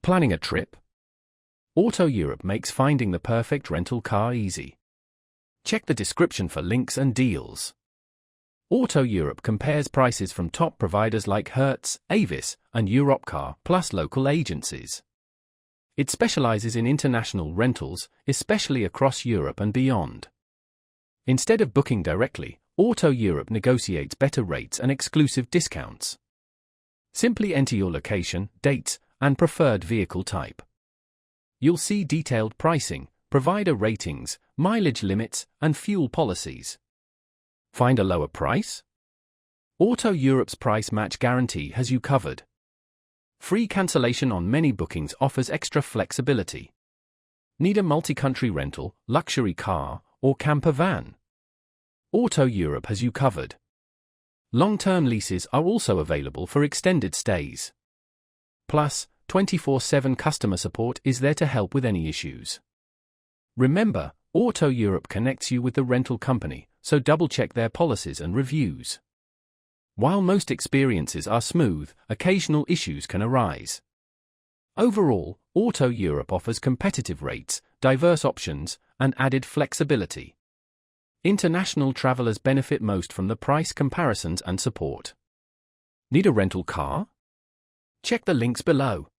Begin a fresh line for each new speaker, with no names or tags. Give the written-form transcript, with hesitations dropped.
Planning a trip? Auto Europe makes finding the perfect rental car easy. Check the description for links and deals. Auto Europe compares prices from top providers like Hertz, Avis, and Europcar, plus local agencies. It specializes in international rentals, especially across Europe and beyond. Instead of booking directly, Auto Europe negotiates better rates and exclusive discounts. Simply enter your location, dates, and preferred vehicle type. You'll see detailed pricing, provider ratings, mileage limits, and fuel policies. Find a lower price? Auto Europe's price match guarantee has you covered. Free cancellation on many bookings offers extra flexibility. Need a multi-country rental, luxury car, or camper van? Auto Europe has you covered. Long-term leases are also available for extended stays. Plus, 24/7 customer support is there to help with any issues. Remember, Auto Europe connects you with the rental company, so double-check their policies and reviews. While most experiences are smooth, occasional issues can arise. Overall, Auto Europe offers competitive rates, diverse options, and added flexibility. International travelers benefit most from the price comparisons and support. Need a rental car? Check the links below.